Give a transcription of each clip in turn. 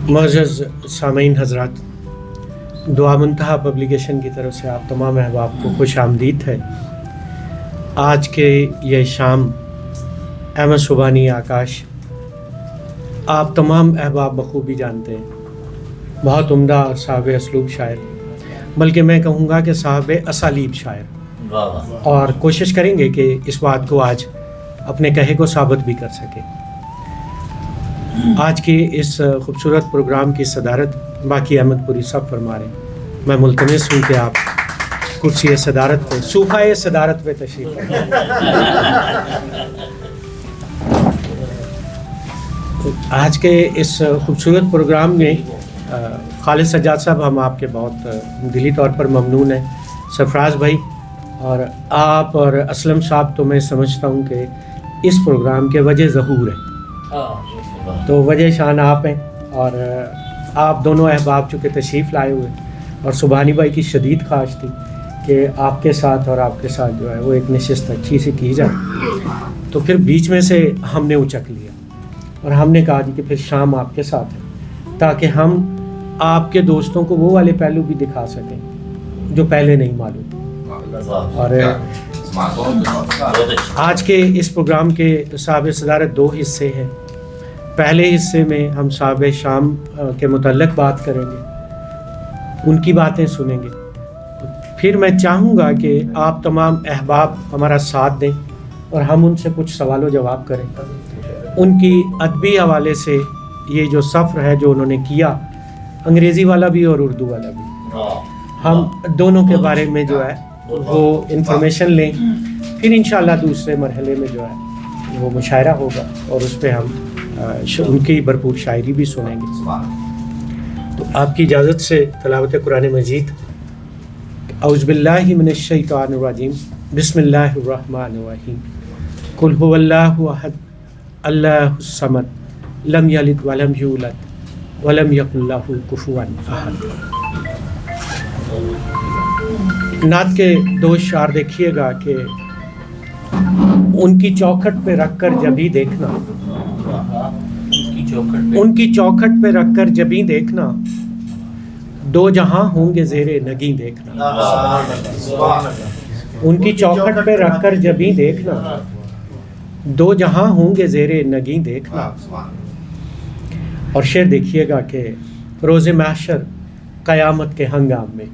معزز سامعین حضرات، دعا منتہا پبلیکیشن کی طرف سے آپ تمام احباب کو خوش آمدید ہے۔ آج کے یہ شام احمد سبحانی آکاش آپ تمام احباب بخوبی جانتے ہیں، بہت عمدہ اور صاحب اسلوب شاعر، بلکہ میں کہوں گا کہ صاحب اسالیب شاعر، اور کوشش کریں گے کہ اس بات کو آج اپنے کہے کو ثابت بھی کر سکے۔ آج کے اس خوبصورت پروگرام کی صدارت باقی احمد پوری صاحب فرما رہے ہیں۔ میں ملتمس ہوں کہ آپ کرسی صدارت پہ، صوفہ صدارت پہ تشریف لائیں۔ آج کے اس خوبصورت پروگرام میں خالد سجاد صاحب، ہم آپ کے بہت دلی طور پر ممنون ہیں۔ سرفراز بھائی اور آپ اور اسلم صاحب، تو میں سمجھتا ہوں کہ اس پروگرام کے وجہ ظہور ہے، تو وجہ شان آپ ہیں، اور آپ دونوں احباب چونکہ تشریف لائے ہوئے، اور سبحانی بھائی کی شدید خواہش تھی کہ آپ کے ساتھ اور آپ کے ساتھ جو ہے وہ ایک نشست اچھی سی کی جائے، تو پھر بیچ میں سے ہم نے اچک لیا اور ہم نے کہا جی کہ پھر شام آپ کے ساتھ ہے، تاکہ ہم آپ کے دوستوں کو وہ والے پہلو بھی دکھا سکیں جو پہلے نہیں معلوم۔ اور آج کے اس پروگرام کے صاحب صدارت دو حصے ہیں۔ پہلے حصے میں ہم صاحب شام کے متعلق بات کریں گے، ان کی باتیں سنیں گے، پھر میں چاہوں گا کہ آپ تمام احباب ہمارا ساتھ دیں اور ہم ان سے کچھ سوال و جواب کریں، ان کی ادبی حوالے سے یہ جو سفر ہے جو انہوں نے کیا، انگریزی والا بھی اور اردو والا بھی، ہم دونوں کے بارے میں جو ہے وہ انفارمیشن لیں، پھر انشاءاللہ دوسرے مرحلے میں جو ہے وہ مشاعرہ ہوگا اور اس پہ ہم ان کی بھرپور شاعری بھی سنیں گے۔ تو آپ کی اجازت سے تلاوت قرآن مجید۔ اعوذ باللہ من الشیطان الرجیم، بسم اللہ الرحمن الرحیم۔ قل هو اللہ احد اللہ الصمد لم یلد ولم یولد ولم یکن لہ کفوا احد۔ نعت کے دو اشعار دیکھیے گا کہ ان کی چوکھٹ پہ رکھ کر جبھی دیکھنا، ان کی چوکھٹ پہ رکھ کر جبھی دیکھنا، دو جہاں ہوں گے زیر نگیں دیکھنا۔ ان کی چوکھٹ پہ رکھ کر جبھی دیکھنا، دو جہاں ہوں گے زیر نگیں دیکھنا۔ اور شعر دیکھیے گا کہ روز محشر قیامت کے ہنگام میں،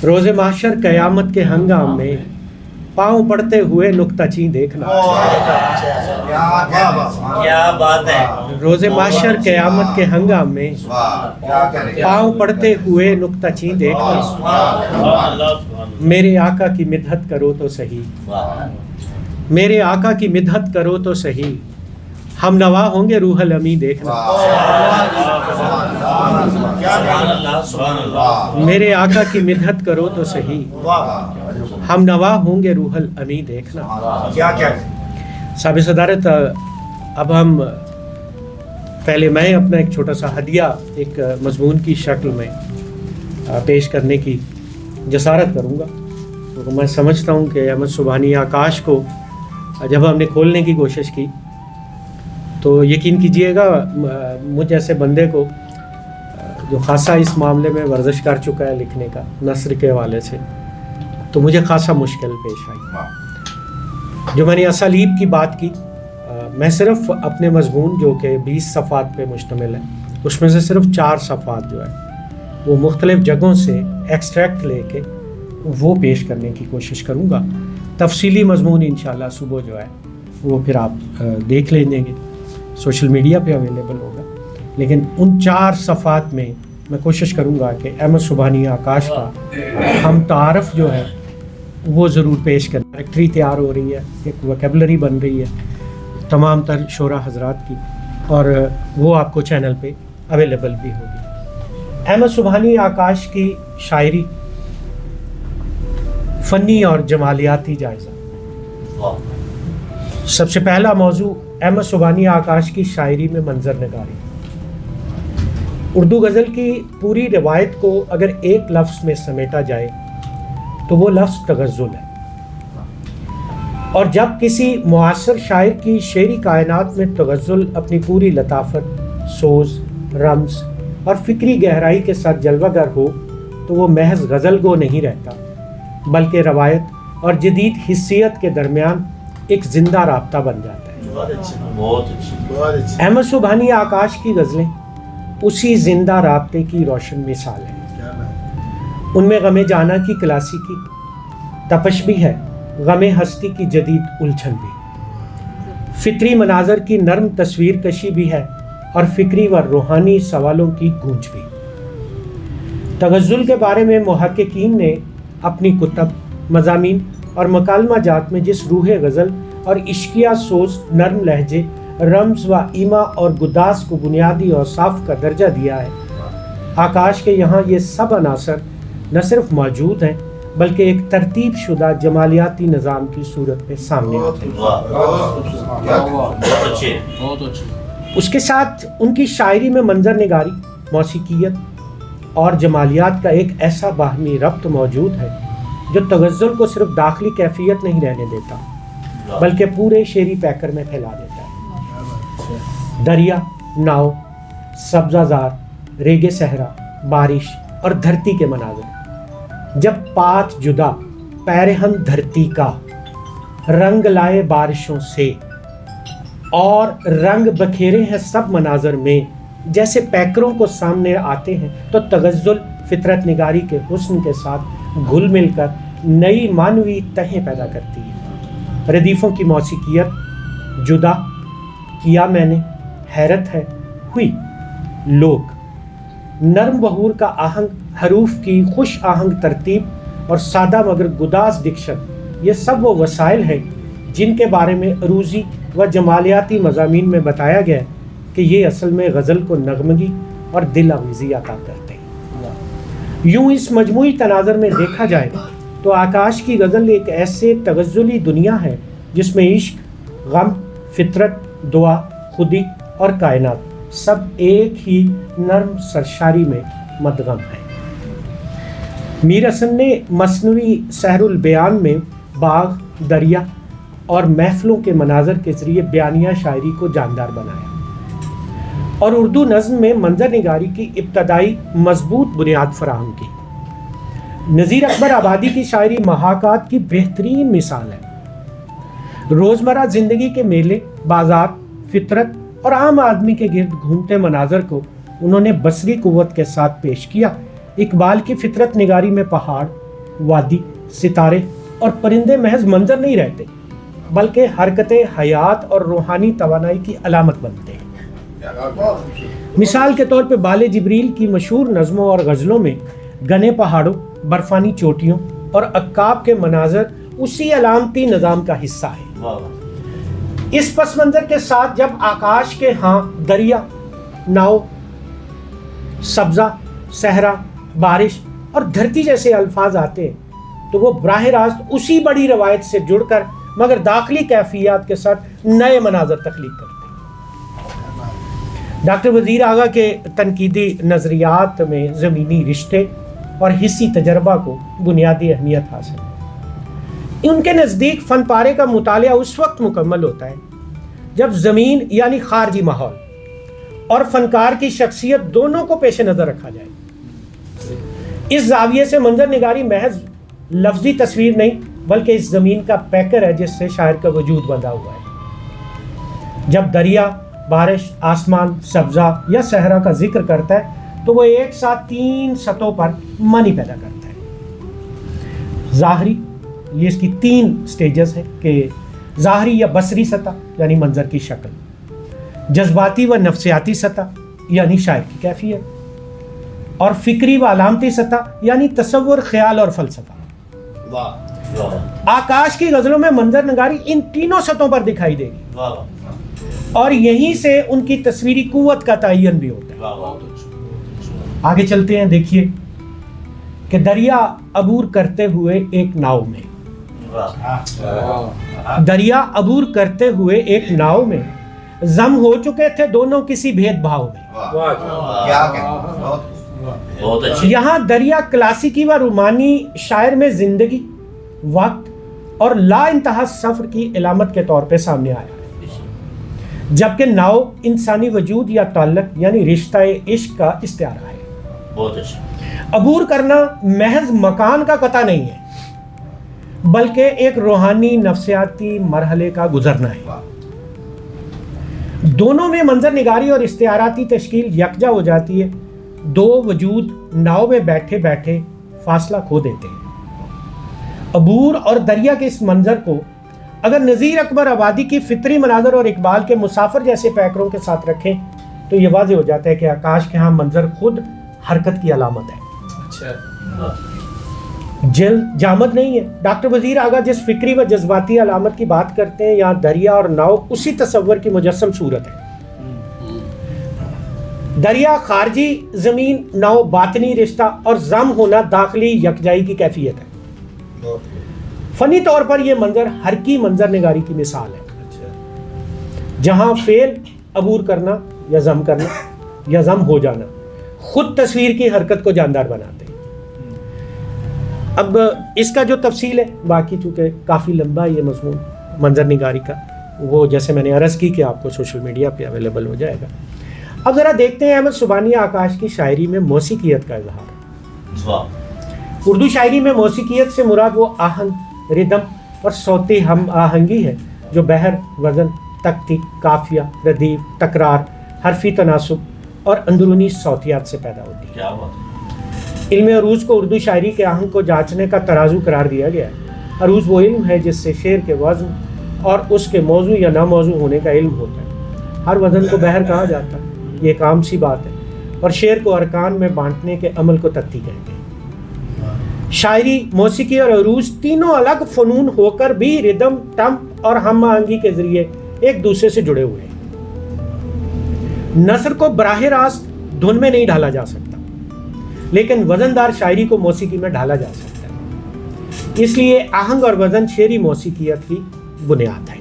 روز محشر قیامت کے ہنگام میں پاؤں پڑتے ہوئے نکتہ چین دیکھنا۔ کیا بات ہے۔ روز محشر قیامت کے ہنگام میں پاؤں پڑتے ہوئے نکتہ چین دیکھنا۔ میرے آقا کی مدحت کرو تو صحیح، میرے آقا کی مدحت کرو تو صحیح، ہم نوا ہوں گے روح الامین دیکھنا۔ میرے آقا کی مدحت کرو تو صحیح، ہم نوا ہوں گے روح الامین دیکھنا۔ صاحب صدارت، اب ہم پہلے میں اپنا ایک چھوٹا سا ہدیہ ایک مضمون کی شکل میں پیش کرنے کی جسارت کروں گا۔ تو میں سمجھتا ہوں کہ احمد سبحانی آکاش کو جب ہم نے کھولنے کی کوشش کی تو یقین کیجئے گا مجھ جیسے بندے کو جو خاصا اس معاملے میں ورزش کر چکا ہے لکھنے کا نثر کے حوالے سے، تو مجھے خاصا مشکل پیش آئی۔ جو میں نے اسالیب کی بات کی، میں صرف اپنے مضمون جو کہ 20 صفحات پہ مشتمل ہے، اس میں سے صرف 4 صفحات جو ہے وہ مختلف جگہوں سے ایکسٹریکٹ لے کے وہ پیش کرنے کی کوشش کروں گا۔ تفصیلی مضمون انشاءاللہ صبح جو ہے وہ پھر آپ دیکھ لیں گے، سوشل میڈیا پہ اویلیبل ہوگا، لیکن ان 4 صفحات میں میں کوشش کروں گا کہ احمد سبحانی آکاش کا ہم تعارف جو ہے وہ ضرور پیش کریں۔ ڈائریکٹری تیار ہو رہی ہے، ایک ویکیبلری بن رہی ہے تمام تر شعراء حضرات کی، اور وہ آپ کو چینل پہ اویلیبل بھی ہوگی۔ احمد سبحانی آکاش کی شاعری، فنی اور جمالیاتی جائزہ۔ سب سے پہلا موضوع احمد سبحانی آکاش کی شاعری میں منظر نگاری۔ اردو غزل کی پوری روایت کو اگر ایک لفظ میں سمیٹا جائے تو وہ لفظ تغزل ہے، اور جب کسی معاصر شاعر کی شعری کائنات میں تغزل اپنی پوری لطافت، سوز، رمز اور فکری گہرائی کے ساتھ جلوہ گر ہو تو وہ محض غزل گو نہیں رہتا، بلکہ روایت اور جدید حسیت کے درمیان ایک زندہ رابطہ بن جاتا ہے۔ بہت اچھی۔ احمد سبحانی آکاش کی غزلیں اسی زندہ رابطے کی روشن مثال ہیں۔ ان میں غم جانا کی کلاسیکی تپش بھی ہے، غم ہستی کی جدید الجھن بھی، فطری مناظر کی نرم تصویر کشی بھی ہے اور فکری و روحانی سوالوں کی گونج بھی۔ تغزل کے بارے میں محققین نے اپنی کتب، مضامین اور مکالمہ جات میں جس روح غزل اور عشقیہ سوز، نرم لہجے، رمز و ایما اور گداز کو بنیادی اوصاف کا درجہ دیا ہے، آکاش کے یہاں یہ سب عناصر نہ صرف موجود ہیں بلکہ ایک ترتیب شدہ جمالیاتی نظام کی صورت میں سامنے آتے ہیں۔ اس کے ساتھ ان کی شاعری میں منظر نگاری، موسیقیت اور جمالیات کا ایک ایسا باہمی ربط موجود ہے جو تغزل کو صرف داخلی کیفیت نہیں رہنے دیتا بلکہ پورے شعری پیکر میں پھیلا دیتا ہے۔ دریا، ناؤ، سبزہ زار، ریگ صحرا، بارش اور دھرتی کے مناظر، جب پات جدا پیرہن دھرتی کا، رنگ لائے بارشوں سے اور رنگ بکھیرے ہیں سب مناظر میں، جیسے پیکروں کو سامنے آتے ہیں تو تغزل فطرت نگاری کے حسن کے ساتھ گھل مل کر نئی معنوی تہیں پیدا کرتی ہے۔ ردیفوں کی موسیقیت، جدا کیا میں نے، حیرت ہے ہوئی، لوگ، نرم بہور کا آہنگ، حروف کی خوش آہنگ ترتیب اور سادہ مگر گداز ڈکشن، یہ سب وہ وسائل ہیں جن کے بارے میں عروضی و جمالیاتی مضامین میں بتایا گیا ہے کہ یہ اصل میں غزل کو نغمگی اور دل آویزی عطا کرتے ہیں۔ یوں اس مجموعی تناظر میں دیکھا جائے تو آکاش کی غزل ایک ایسے تغزلی دنیا ہے جس میں عشق، غم، فطرت، دعا، خودی اور کائنات سب ایک ہی نرم سرشاری میں مدغم ہیں۔ میر حسن نے مثنوی سحر البیان میں باغ، دریا اور محفلوں کے مناظر کے ذریعے بیانیہ شاعری کو جاندار بنایا اور اردو نظم میں منظر نگاری کی ابتدائی مضبوط بنیاد فراہم کی۔ نذیر اکبر آبادی کی شاعری محاکات کی بہترین مثال ہے۔ روزمرہ زندگی کے میلے، بازار، فطرت اور عام آدمی کے گرد گھومتے مناظر کو انہوں نے بصری قوت کے ساتھ پیش کیا۔ اقبال کی فطرت نگاری میں پہاڑ، وادی، ستارے اور پرندے محض منظر نہیں رہتے بلکہ حرکت حیات اور روحانی توانائی کی علامت بنتے ہیں۔ مثال کے طور پہ بال جبریل کی مشہور نظموں اور غزلوں میں گھنے پہاڑوں، برفانی چوٹیوں اور عقاب کے مناظر اسی علامتی نظام کا حصہ ہے۔ اس پس منظر کے ساتھ جب آکاش کے ہاں دریا، ناؤ، سبزہ، صحرا، بارش اور دھرتی جیسے الفاظ آتے ہیں تو وہ براہ راست اسی بڑی روایت سے جڑ کر مگر داخلی کیفیات کے ساتھ نئے مناظر تخلیق کرتے ہیں۔ ڈاکٹر وزیر آغا کے تنقیدی نظریات میں زمینی رشتے اور حسی تجربہ کو بنیادی اہمیت حاصل ہے۔ ان کے نزدیک فن پارے کا مطالعہ اس وقت مکمل ہوتا ہے جب زمین یعنی خارجی ماحول اور فنکار کی شخصیت دونوں کو پیش نظر رکھا جائے۔ اس زاویے سے منظر نگاری محض لفظی تصویر نہیں بلکہ اس زمین کا پیکر ہے جس سے شاعر کا وجود بندھا ہوا ہے۔ جب دریا، بارش، آسمان، سبزہ یا صحرا کا ذکر کرتا ہے تو وہ ایک ساتھ 3 سطحوں پر معنی پیدا کرتا ہے۔ ظاہری، یہ اس کی 3 سٹیجز ہیں کہ ظاہری یا بصری سطح یعنی منظر کی شکل، جذباتی و نفسیاتی سطح یعنی شاعر کی کیفیت، اور فکری و علامتی سطح یعنی تصور، خیال اور فلسفہ۔ آکاش کی غزلوں میں منظر نگاری ان تینوں سطحوں پر دکھائی دے گی اور یہیں سے ان کی تصویری قوت کا تعین بھی ہوتا ہے۔ آگے چلتے ہیں، دیکھیے کہ دریا عبور کرتے ہوئے ایک ناؤ میں، دریا عبور کرتے ہوئے ایک ناؤ میں ضم ہو چکے تھے دونوں کسی بھید بھاؤ میں۔ یہاں دریا کلاسیکی و رومانی شاعر میں زندگی، وقت اور لا انتہا سفر کی علامت کے طور پہ سامنے آیا ہے۔ جبکہ ناؤ انسانی وجود یا تعلق یعنی رشتہ عشق کا استعارہ ہے. بہت اچھا. عبور کرنا محض مکان کا قطع نہیں ہے بلکہ ایک روحانی نفسیاتی مرحلے کا گزرنا ہے. دونوں میں منظر نگاری اور استعاراتی تشکیل یکجا ہو جاتی ہے. دو وجود ناؤ میں بیٹھے بیٹھے فاصلہ کھو دیتے ہیں. عبور اور دریا کے اس منظر کو اگر نذیر اکبر آبادی کی فطری مناظر اور اقبال کے مسافر جیسے پیکروں کے ساتھ رکھیں تو یہ واضح ہو جاتا ہے کہ آکاش کے ہاں منظر خود حرکت کی علامت ہے. جلد جامد نہیں ہے. ڈاکٹر وزیر آغا جس فکری و جذباتی علامت کی بات کرتے ہیں یہاں دریا اور ناؤ اسی تصور کی مجسم صورت ہے. دریا خارجی زمین، ناؤ باطنی رشتہ اور ضم ہونا داخلی یکجائی کی کیفیت ہے. فنی طور پر یہ منظر حرکی منظر نگاری کی مثال ہے جہاں فعل عبور کرنا یا ضم کرنا یا ضم ہو جانا خود تصویر کی حرکت کو جاندار بناتے ہیں. اب اس کا جو تفصیل ہے، باقی چونکہ کافی لمبا یہ مضمون منظر نگاری کا، وہ جیسے میں نے عرض کی کہ آپ کو سوشل میڈیا پہ اویلیبل ہو جائے گا. اب ذرا دیکھتے ہیں احمد سبحانی آکاش کی شاعری میں موسیقیت کا اظہار. اردو شاعری میں موسیقیت سے مراد وہ آہنگ، ردم اور صوتی ہم آہنگی ہے جو بحر، وزن، تختی، قافیہ، ردیف، تکرار، حرفی تناسب اور اندرونی صوتیات سے پیدا ہوتی ہے. کیا بات ہے. علم عروض کو اردو شاعری کے آہنگ کو جانچنے کا ترازو قرار دیا گیا ہے. عروض وہ علم ہے جس سے شعر کے وزن اور اس کے موضوع یا ناموضوع ہونے کا علم ہوتا ہے. ہر وزن کو بحر کہا جاتا ہے، یہ ایک عام سی بات ہے، اور شعر کو ارکان میں بانٹنے کے عمل کو تختی کہتے ہیں. شاعری، موسیقی اور عروض تینوں الگ فنون ہو کر بھی ردم، ٹمپ اور ہم آہنگی کے ذریعے ایک دوسرے سے جڑے ہوئے ہیں. نثر کو براہ راست دھن میں نہیں ڈھالا جا سکتا لیکن وزندار شاعری کو موسیقی میں ڈھالا جا سکتا ہے. اس لیے آہنگ اور وزن شعری موسیقیت کی بنیاد ہے.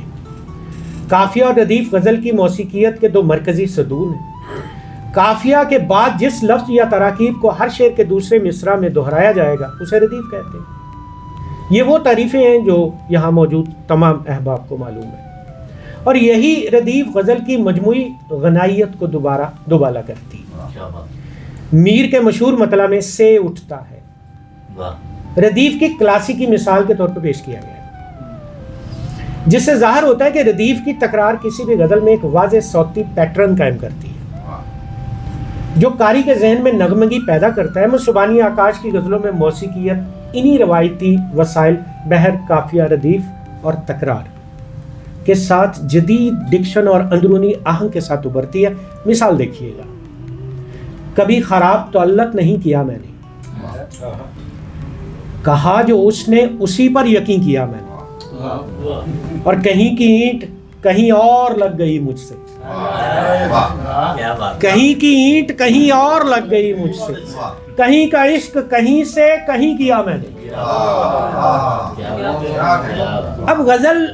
قافیہ اور ردیف غزل کی موسیقیت کے دو مرکزی ستون ہیں. قافیہ کے بعد جس لفظ یا تراکیب کو ہر شعر کے دوسرے مصرع میں دہرایا جائے گا اسے ردیف کہتے ہیں. یہ وہ تعریفیں ہیں جو یہاں موجود تمام احباب کو معلوم ہے، اور یہی ردیف غزل کی مجموعی غنائیت کو دوبالا کرتی ہے. میر کے مشہور مطلع میں سے اٹھتا ہے ردیف کی کلاسیکی مثال کے طور پر پیش کیا گیا ہے، جس سے ظاہر ہوتا ہے کہ ردیف کی تکرار کسی بھی غزل میں ایک واضح صوتی پیٹرن قائم کرتی ہے جو قاری کے ذہن میں نغمگی پیدا کرتا ہے. سبحانی آکاش کی غزلوں میں موسیقیت انہی روایتی وسائل بحر، قافیہ، ردیف اور تکرار کے ساتھ جدید ڈکشن اور اندرونی آہنگ کے ساتھ ابھرتی ہے. مثال دیکھیے گا. کبھی خراب تعلق نہیں کیا میں نے، کہا جو اس نے اسی پر یقین کیا میں نے، اور کہیں کی اینٹ کہیں اور لگ گئی مجھ سے، کہیں کی اینٹ کہیں اور لگ گئی مجھ سے، کہیں کا عشق کہیں سے کہیں کیا میں نے. اب غزل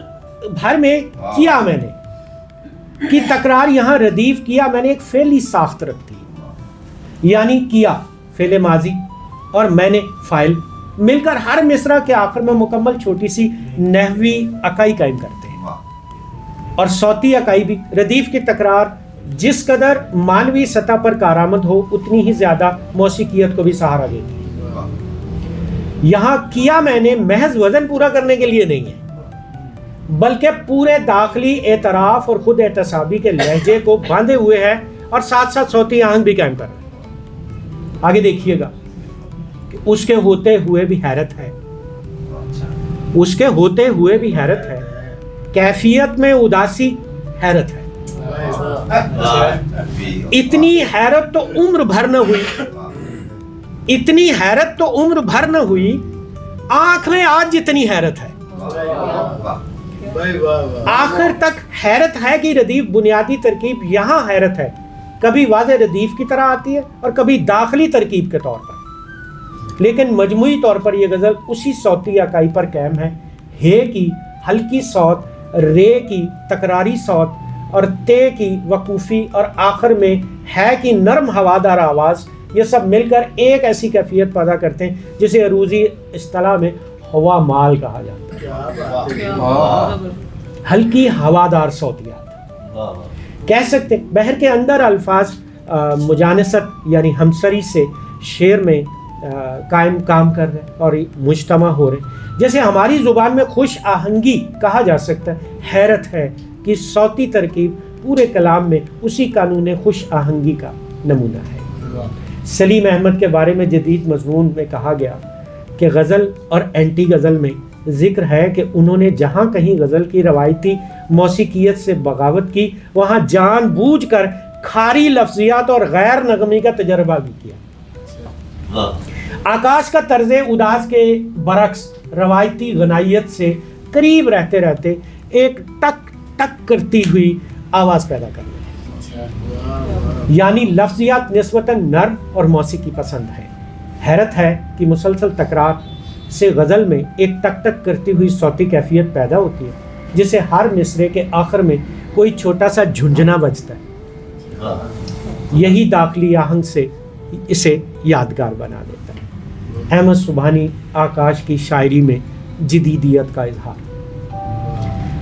بھر میں کیا میں نے کی تکرار یہاں ردیف کیا میں نے ایک فعلی ساخت رکھتی ہے، یعنی کیا فعل ماضی اور میں نے فاعل مل کر ہر مصرع کے آخر میں مکمل چھوٹی سی نحوی اکائی قائم کرتے ہیں. اور صوتی اکائی بھی. ردیف کی تکرار جس قدر مانوی سطح پر کارآمد ہو اتنی ہی زیادہ موسیقیت کو بھی سہارا دیتی ہے. یہاں کیا میں نے محض وزن پورا کرنے کے لیے نہیں ہے بلکہ پورے داخلی اعتراف اور خود احتسابی کے لہجے کو باندھے ہوئے ہے اور ساتھ ساتھ صوتی آہنگ بھی قائم کر رہے ہیں. آگے دیکھیے گا کہ اس کے ہوتے ہوئے بھی حیرت ہے، اس کے ہوتے ہوئے بھی حیرت ہے، کیفیت میں اداسی حیرت ہے. اتنی حیرت تو عمر بھر نہ ہوئی، اتنی حیرت تو عمر بھر نہ ہوئی، آنکھ میں آج جتنی حیرت ہے. آخر تک حیرت ہے کہ ردیف بنیادی ترکیب یہاں حیرت ہے کبھی واضح ردیف کی طرح آتی ہے اور کبھی داخلی ترکیب کے طور پر، لیکن مجموعی طور پر یہ غزل اسی صوتی اکائی پر قائم ہے. ہے کی ہلکی صوت، رے کی تکراری صوت اور تے کی وقوفی اور آخر میں ہے کی نرم ہوادار آواز، یہ سب مل کر ایک ایسی کیفیت پیدا کرتے ہیں جسے عروضی اصطلاح میں ہوا مال کہا جاتا ہے. ہلکی ہوادار صوتیات. کہہ سکتے بحر کے اندر الفاظ مجانست یعنی ہمسری سے شعر میں قائم کام کر رہے اور مجتمع ہو رہے. جیسے ہماری زبان میں خوش آہنگی کہا جا سکتا ہے. حیرت ہے کہ صوتی ترکیب پورے کلام میں اسی قانون خوش آہنگی کا نمونہ ہے. سلیم احمد کے بارے میں جدید مضمون میں کہا گیا کہ غزل اور اینٹی غزل میں ذکر ہے کہ انہوں نے جہاں کہیں غزل کی روایتی موسیقیت سے بغاوت کی وہاں جان بوجھ کر کھاری لفظیات اور غیر نغمی کا تجربہ بھی کیا. آکاش کا طرز اداس کے برعکس روایتی غنائیت سے قریب رہتے رہتے ایک ٹک ٹک کرتی ہوئی آواز پیدا کر رہے ہیں. یعنی لفظیات نسبتاً نرم اور موسیقی پسند ہے. حیرت ہے کہ مسلسل تکرار سے غزل میں ایک ٹک ٹک کرتی ہوئی صوتی کیفیت پیدا ہوتی ہے جسے ہر مصرعے کے آخر میں کوئی چھوٹا سا جھنجھنا بجتا ہے. یہی داخلی آہنگ سے اسے یادگار بنا دیتا ہے. احمد سبحانی آکاش کی شاعری میں جدیدیت کا اظہار.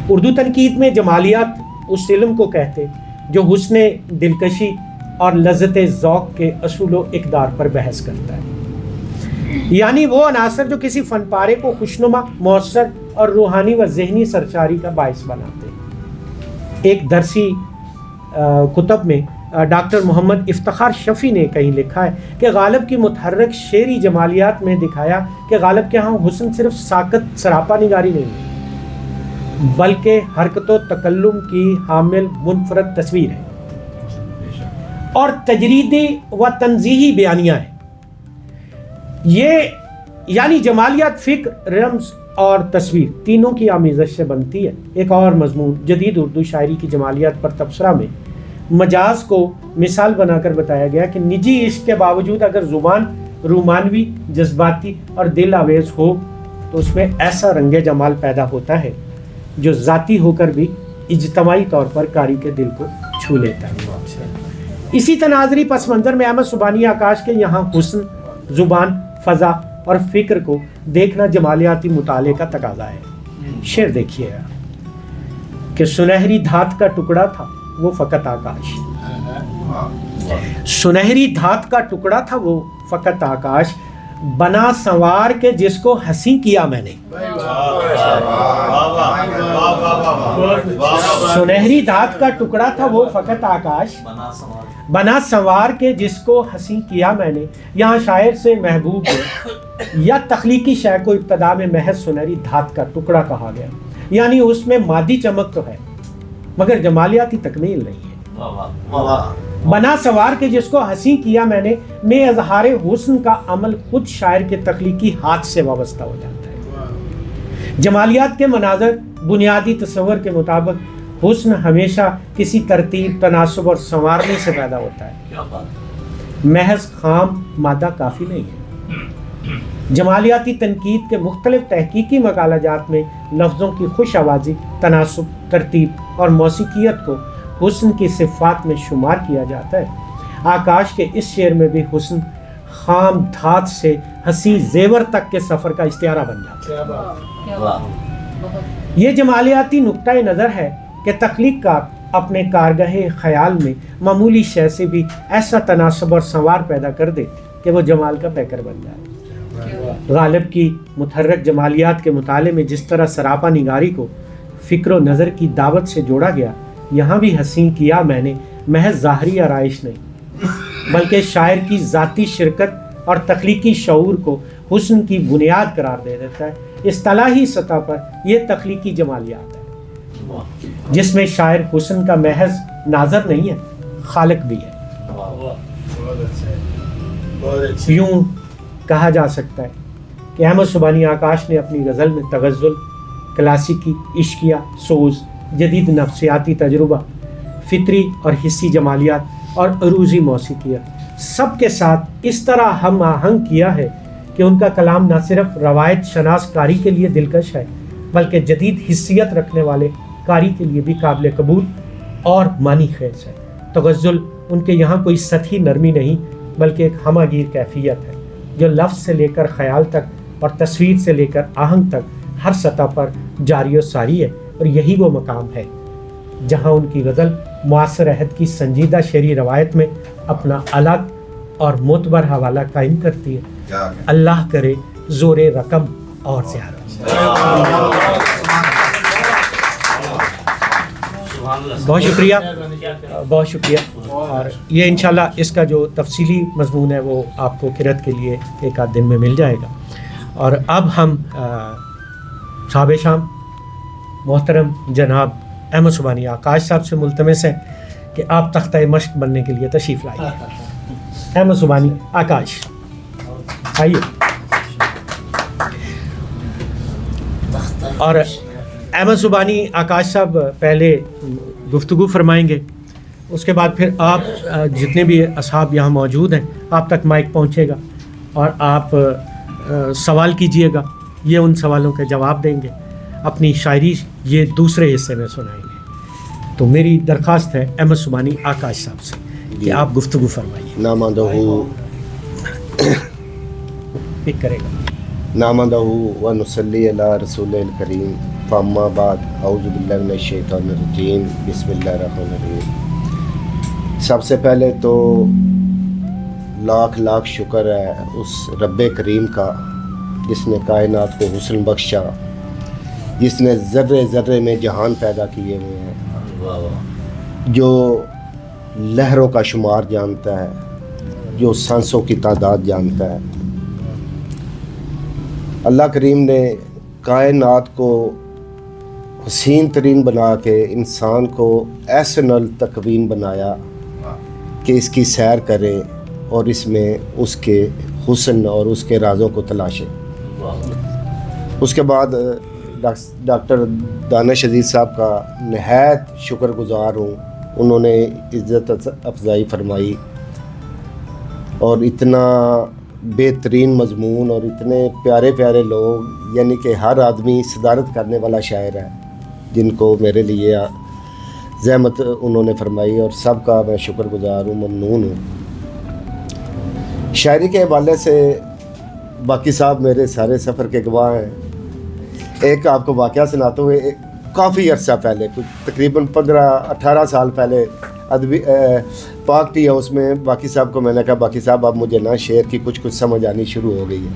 اردو تنقید میں جمالیات اس علم کو کہتے جو حسن دلکشی اور لذت ذوق کے اصول و اقدار پر بحث کرتا ہے. یعنی وہ عناصر جو کسی فن پارے کو خوشنما، مؤثر اور روحانی و ذہنی سرشاری کا باعث بناتے ہیں. ایک درسی کتب میں ڈاکٹر محمد افتخار شفیع نے کہیں لکھا ہے کہ غالب کی متحرک شعری جمالیات میں دکھایا کہ غالب کے ہاں حسن صرف ساکت سراپا نگاری نہیں ہے بلکہ حرکت و تکلم کی حامل منفرد تصویر ہے اور تجریدی و تنزیہی بیانیہ ہے. یہ یعنی جمالیات فکر، رمز اور تصویر تینوں کی آمیزش سے بنتی ہے. ایک اور مضمون جدید اردو شاعری کی جمالیات پر تبصرہ میں مجاز کو مثال بنا کر بتایا گیا کہ نجی عشق کے باوجود اگر زبان رومانوی، جذباتی اور دل آویز ہو تو اس میں ایسا رنگ جمال پیدا ہوتا ہے جو ذاتی ہو کر بھی اجتماعی طور پر قاری کے دل کو چھو لیتا ہے. اسی تناظری پس منظر میں احمد سبحانی آکاش کے یہاں حسن، زبان، فضا اور فکر کو دیکھنا جمالیاتی مطالعے کا تقاضا ہے. شعر دیکھیے کہ سنہری دھات کا ٹکڑا تھا وہ فقط آکاش. سنہری دھات کا ٹکڑا تھا وہ فقط آکاش، بنا سنوار کے جس کو ہنسی کیا میں نے. سنہری دھات کا ٹکڑا تھا وہ فقط آکاش، بنا سنوار کے جس کو ہنسی کیا میں نے. یہاں شاعر سے محبوب یا تخلیقی شے کو ابتدا میں محض سنہری دھات کا ٹکڑا کہا گیا. یعنی اس میں مادی چمک تو ہے مگر جمالیاتی تکمیل نہیں ہے. بنا سوار کے جس کو ہنسی کیا میں اظہار حسن کا عمل خود شاعر کے تخلیقی ہاتھ سے وابستہ ہو جاتا ہے. جمالیات کے مناظر بنیادی تصور کے مطابق حسن ہمیشہ کسی ترتیب، تناسب اور سنوارنے سے پیدا ہوتا ہے. محض خام مادہ کافی نہیں ہے. جمالیاتی تنقید کے مختلف تحقیقی مقالہ جات میں لفظوں کی خوش آوازی، تناسب، ترتیب اور موسیقیت کو حسن کی صفات میں شمار کیا جاتا ہے. آکاش کے اس شعر میں بھی حسن خام دھات سے حسین زیور تک کے سفر کا استعارہ بن جاتا ہے. یہ جمالیاتی نقطہ نظر ہے کہ تخلیق کار اپنے کارگاہ خیال میں معمولی شے سے بھی ایسا تناسب اور سنوار پیدا کر دے کہ وہ جمال کا پیکر بن جائے. غالب کی متحرک جمالیات کے مطالعے میں جس طرح سراپا نگاری کو فکر و نظر کی دعوت سے جوڑا گیا، یہاں بھی حسین کیا میں نے محض ظاہری آرائش نہیں بلکہ شاعر کی ذاتی شرکت اور تخلیقی شعور کو حسن کی بنیاد قرار دے دیتا ہے. اصطلاحی سطح پر یہ تخلیقی جمالیات ہے جس میں شاعر حسن کا محض ناظر نہیں ہے، خالق بھی ہے. یوں کہا جا سکتا ہے کہ احمد سبحانی آکاش نے اپنی غزل میں تغزل، کلاسیکی، عشقیہ، سوز، جدید نفسیاتی تجربہ، فطری اور حسی جمالیات اور عروضی موسیقیت سب کے ساتھ اس طرح ہم آہنگ کیا ہے کہ ان کا کلام نہ صرف روایت شناس کاری کے لیے دلکش ہے بلکہ جدید حسیت رکھنے والے کاری کے لیے بھی قابل قبول اور معنی خیز ہے. تغزل ان کے یہاں کوئی سطحی نرمی نہیں بلکہ ایک ہمہ گیر کیفیت ہے جو لفظ سے لے کر خیال تک اور تصویر سے لے کر آہنگ تک ہر سطح پر جاری و ساری ہے. اور یہی وہ مقام ہے جہاں ان کی غزل معاصر عہد کی سنجیدہ شعری روایت میں اپنا الگ اور معتبر حوالہ قائم کرتی ہے. اللہ کرے زور رقم اور زیادہ. بہت شکریہ، بہت شکریہ. اور یہ انشاءاللہ اس کا جو تفصیلی مضمون ہے وہ آپ کو قرأت کے لیے ایک آدھ دن میں مل جائے گا. اور اب ہم صاحب شام محترم جناب احمد سبحانی آکاش صاحب سے ملتمس ہیں کہ آپ تختہ مشق بننے کے لیے تشریف لائیے. احمد سبحانی آکاش آئیے. اور احمد سبحانی آکاش صاحب پہلے گفتگو فرمائیں گے، اس کے بعد پھر آپ جتنے بھی اصحاب یہاں موجود ہیں آپ تک مائک پہنچے گا اور آپ سوال کیجئے گا، یہ ان سوالوں کے جواب دیں گے. اپنی شاعری یہ دوسرے حصے میں سنائیں گے. تو میری درخواست ہے احمد سبحانی آکاش صاحب سے کہ آپ گفتگو فرمائیے. پک کرے گا. نامدہ و نصلی علی رسول الکریم. فاما بعد اعوذ باللہ من الشیطان الرجیم. بسم اللہ الرحمن الرحیم. سب سے پہلے تو لاکھ لاکھ شکر ہے اس رب کریم کا جس نے کائنات کو حسن بخشا، جس نے ذرے ذرے میں جہان پیدا کیے ہوئے ہیں، جو لہروں کا شمار جانتا ہے، جو سانسوں کی تعداد جانتا ہے. اللہ کریم نے کائنات کو حسین ترین بنا کے انسان کو ایسنل تکوین بنایا کہ اس کی سیر کرے اور اس میں اس کے حسن اور اس کے رازوں کو تلاشے. اس کے بعد ڈاکٹر دانش عزیز صاحب کا نہایت شکر گزار ہوں. انہوں نے عزت افزائی فرمائی اور اتنا بہترین مضمون اور اتنے پیارے پیارے لوگ، یعنی کہ ہر آدمی صدارت کرنے والا شاعر ہے جن کو میرے لیے زحمت انہوں نے فرمائی، اور سب کا میں شکر گزار ہوں، ممنون ہوں. شاعری کے حوالے سے باقی صاحب میرے سارے سفر کے گواہ ہیں. ایک آپ کو واقعہ سناتے ہوئے کافی عرصہ پہلے، کچھ تقریباً 15-18 سال پہلے ادبی پاک ٹی ہاؤس میں باقی صاحب کو میں نے کہا باقی صاحب اب مجھے نا شعر کی کچھ سمجھ آنی شروع ہو گئی ہے.